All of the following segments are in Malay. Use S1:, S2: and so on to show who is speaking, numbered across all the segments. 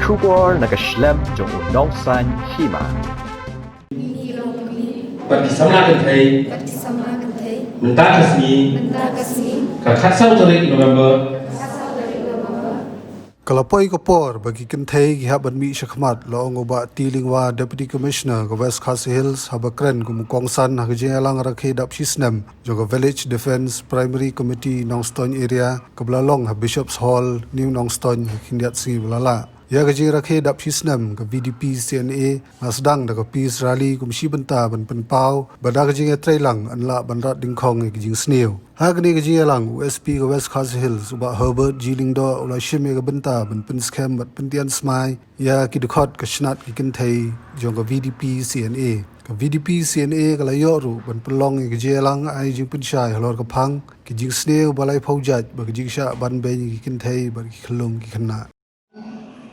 S1: Shubor nakaslem jong nongsan hima.
S2: Bersama Kentai, Mentakasmi, Kakasau Tarik November.
S3: Kalapoi kapor bagi kentai gihaban mi syakmat laong oba tilingwa Deputy Commissioner go West Khasi Hills habakren kumukongsan hagjelang rakhe dap sisnem jogo Village Defence Primary Committee Nongstoin area kablalong ha Bishops Hall New Nongstoin hindiat si bulala ya gaji rakhe dap sisnem ke VDP CNA nasdang da peace rally kumsi benta ban penpau bada gaji trailang anla banrat dingkhong gijing sneu hagni gaji lang USP go West Khasi Hills uba Herbert Jilingdo ula shime ga benta ban pen scam bat pentian smai ya kidukhot ka shnat ki kenthai jogo VDP CNA ka VDP CNA kala yoru ban pelong ga jelang ai jing punshai halor ka phang ki jing sneu balai phaujat ba jing sha ban be ki kenthai ba ki khlong ki khna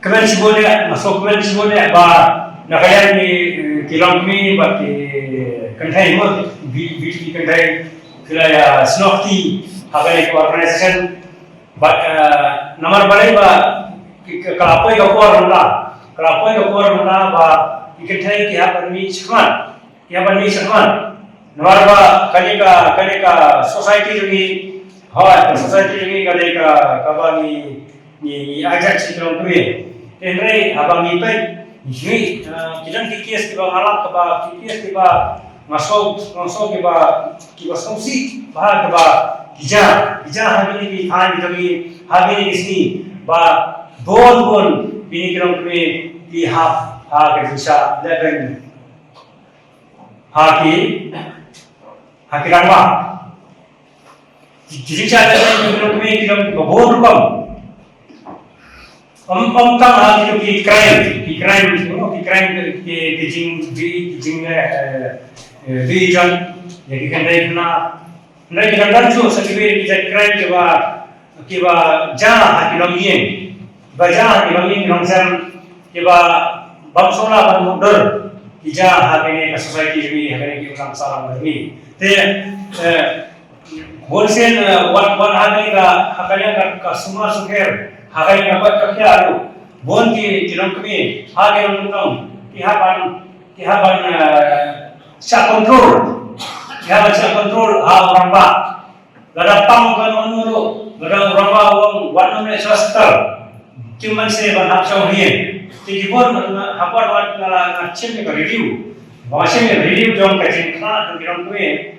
S4: Kemen seboleh, masuk kemen seboleh, bah nak ni kilang kami, bah kentai mot, VDP kentai, kira snokti, hakai organisation, bah nomor balai bah kelapoi kapor mana, bah kentai kihapan mi sekolah, nomor bah kalika society lagi, society lagi kalika kabar ni ajak sikilang kami. Enrai abang ipai ini kita kikias kita alam kita kikias kita masuk kita songsi bah kita hari ini kita hari ini sini bah bon ini kita kami haf kerja level haki rangma kerja level kita bon rupam tang hal itu crime ke jing region jadi kan dari kan tu sekali kita crime kiba jah kilomien langsam kiba bangsola bandar kita hari ini society ini hari ini orang salam ini te wholesale one hari ka semua suker hakai dapat kerja alu, bon kilang kami, hakai orang kihaban syak kontrol orang ba, gada pang kan orang gada orang ba orang ni swasta, cuma saya banyak cahaya, jadi bon hapar ngacim ni review, macam review jom kajian kana kilang kami,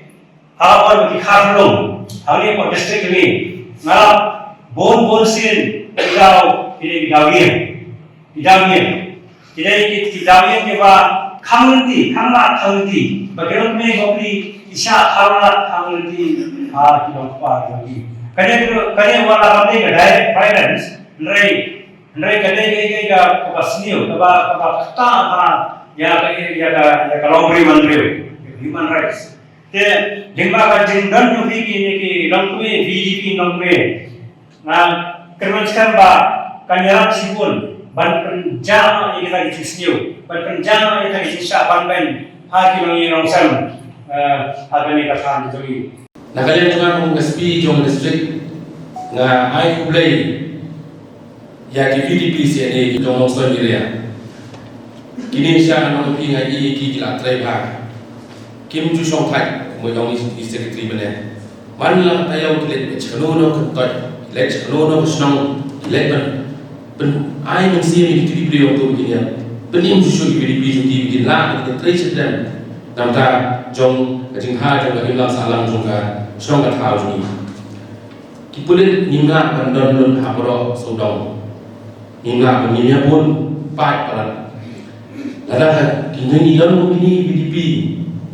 S4: hapar kiharlong, hari ini district ni, ngap bon sin Idawien. Idawien ke ba Kanglanti, bagaimana mengopi isya Kanglanti kita lagi. Kerana wala kami kedai finance, nrai kedai kapasniu, kata ya kalau beri menteri human rights. Te jengba kajendan yang ini langkui VDP langkui. Nah kerjaan kanyaran sipun ban penjama yang kita kisniu ban penjama yang kita kisah ban hakim yang nongsam agani kasan itu
S2: Nak kalian dengan SP Jong District na ai kublai ya di VDP CNA di Jong Nongstoin area kini siya nong pingai ki la trai ba kim ju song thai mo yong ni secretary bane man lang tayaw kilet chano no kutoi let's no senang leban pen ai mung sia ni ti brio to begini penim susu di begini lah kita trace dan namta jong kajing ha jong hilang salam jong ka senang ka thau ni kipulen ninga bandon hapro sodong ninga penimnya pun pat palat lada kini ni dalam begini BDP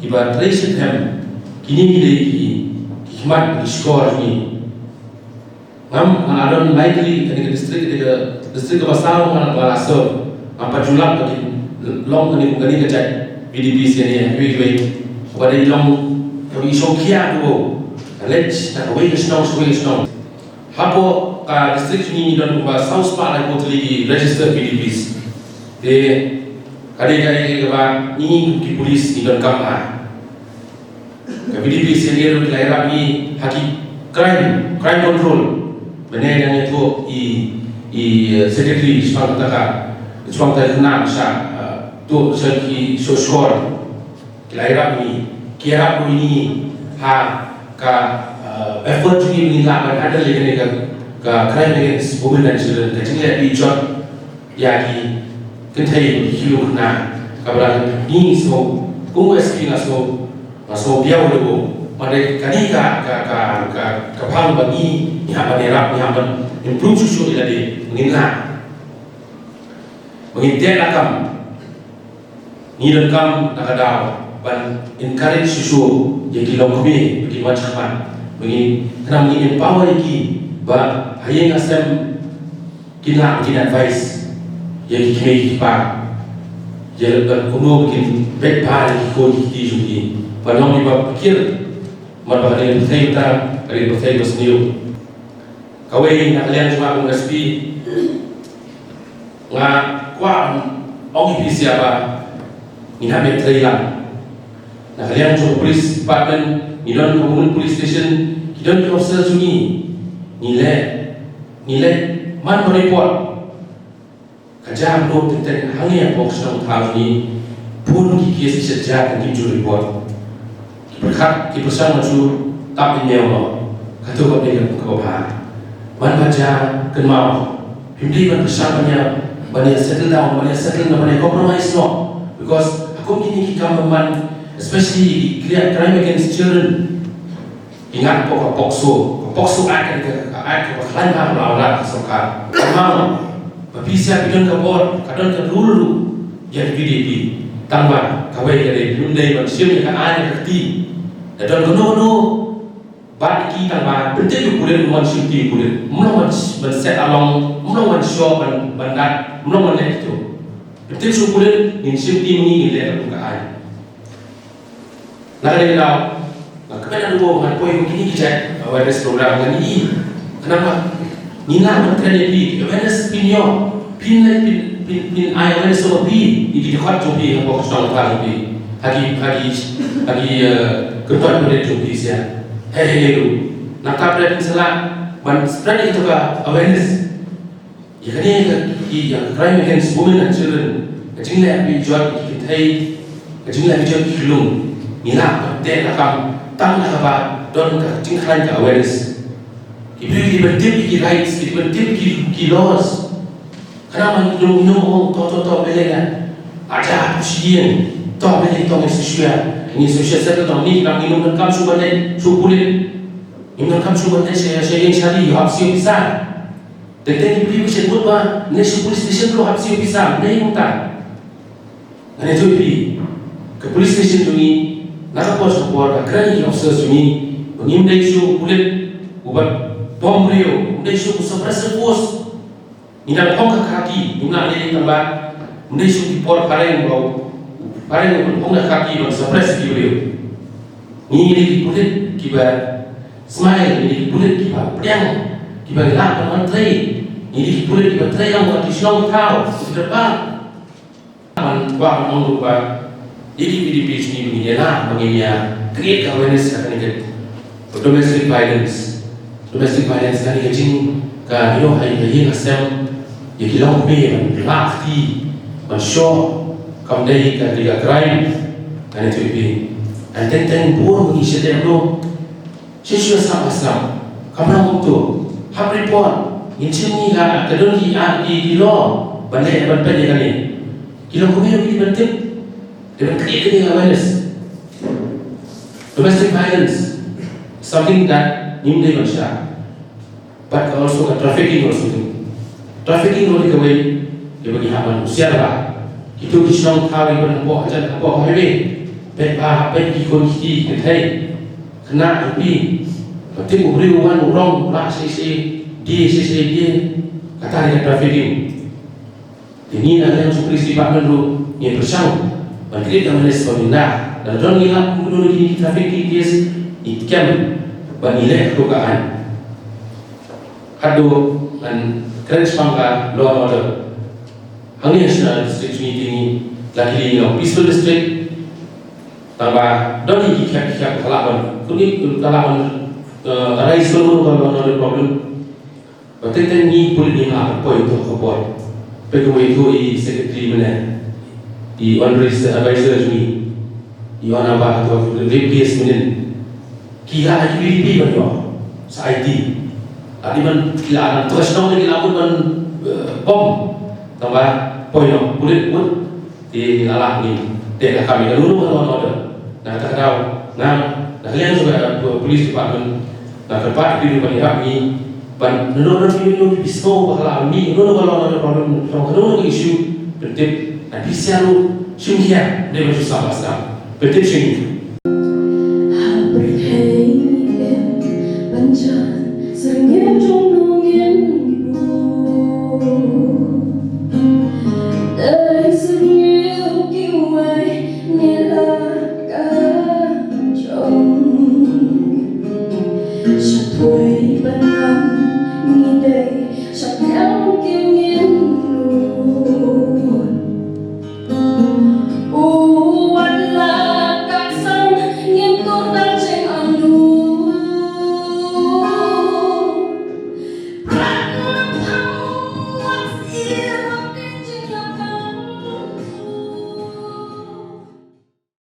S2: kiba trace dan kini ni hikmat skor ni ngam adon likely ketika distrik Basau ngala so apa julak bagi long ni ngani kecai BDP sini hui pada long kami sokia tu let's tak wei snow hapo ka distrik ni don Basau spa lai potli register BDPs de kali ba ni ki polis ni don kam ha ka BDP sini ro laira ni haki crime control benar yang itu secretary Ismail Taka Chuang tadi kena masa tu segi sosial kelahiran ini, kira ini ka effort juga meningkat ada lagi ni ka crime against women and children kecil lagi job yagi kentai hiu kena kabar ni so kung SP na so biar dulu pada kali ka pang bagi ni apa nerap ni apa improve susu iladi mengingat mengingat nakam ni nakam nakadau ban encourage susu jadi lokmi bagi macam begini kena mengingat power lagi ba hayang asam kina advice yang kita jadi kuno bikin backpack ikut di sini. Padahal ni bab pikir, mana ada yang bersih kita, ada yang bersih berseniu. Kawai nak kalian cuma mengaspi, ngah kuat orang ini siapa? Ni nak berteriak. Nak kalian cuma polis department, ni don komunal police station, kita don officer sini, nilai, mana report. Kajam lo tentang hanya box nong tahu ni pun kikis sejak dan hijau report. Berkat kipusan maju tak email lo, kata kau dengan kau bah. Man baca kenal, himdi man bersama banyak settle down, banyak compromise lo. Because aku kini kita memang, especially crime against children. Ingat pokok pokso akan berkelan mahu sokar, mahu. Bisa bidon kabor, kadon kadulu jadi PDP tambah kawai dari Hyundai manusia yang ada kerti dan kono bagi tambah penting boleh manusia ti boleh mula set along mula show bandat mula itu penting su boleh manusia ti ini nilai kebukaan nak ada tahu kebenaran dua dengan poin begini kita awareness program ini kenapa Nina menteri di awareness pinyo pin awareness sama pi di dekat jopi yang fokus dalam hal ini hagi ketua pada jopi sia hei nak kapal salah ban spread itu ka awareness ya ni yang crime against women and children kecilnya pi jual kecilnya pi jual kilung Nina dia nakam tang nakaba don kecilnya ka awareness Ibli bertip ki rights, bertip ki laws. Kenapa minum to belengan? Ada pusian, to belen to sosial. Ini sosial saya tu ni kalau minum kam subanai, sukulin. Minum kam subanai saya yang cari habis pisang. Tentang ibli bisa buat apa? Nasi police station tu habis pisang, ni muntah. Ane tu ibli ke police station tu ni, nak apa support? Kerana officer tu ni mengimdai sukulin ubat bom rio, mendai suku suppressor force. Ina pong kaki, ina le tambah mendai suku por pareng pong kaki don suppress rio. Ni ni pulit kiba smile, ni pulit kiba pedang, kiba gelap menteri. Ni pulit kiba menteri yang buat kisong tahu di depan. Man buat mong lupa. Jadi PDP ni begini lah, begini create awareness akan ini domestic violence. Domestic violence kan kecing kan yo hai asam ya kilau be lakti show kam dai kan dia crime kan itu be and then pun ni sedang lo sesuatu sama kamera untuk hab report ini ga kadon di law bandai bandai kan ni kilau kami ni bentuk dengan create awareness domestic violence something that Nimdai manusia, but also trafficking also. Trafficking oleh kawai dia bagi hak manusia lah. Itu kisah tahu ibu nampak aja nampak highway, apa ikon kita ketai, kena tapi, tapi beri uang orang lah dia kata dia trafficking. Ini adalah yang suka istimewa dulu yang bersama, menteri kemanis pemindah dan orang yang mengunuh di trafficking dia ikan. Banilai kedukaan Hadu dan keren sepangka law order Hangnya national district ini lagi ini peaceful district tambah doni kikak kelaban kelaban arise seluruh kalau ada problem berarti ni boleh ni apa itu kebor pegawai itu secretary mana honorary advisor ni ana ba tu VPS mana kira IPP mana sa IT adi man kila terus nong lagi lamun man bom tambah poin kulit pun di alah ni dek kami dulu ada nah tak tahu nah kalian juga police department nah tempat di mana ni ban nono ni bisno bakal ni nono kalau ada problem nono isu penting bisa lu sungkian dia masuk salah satu penting sih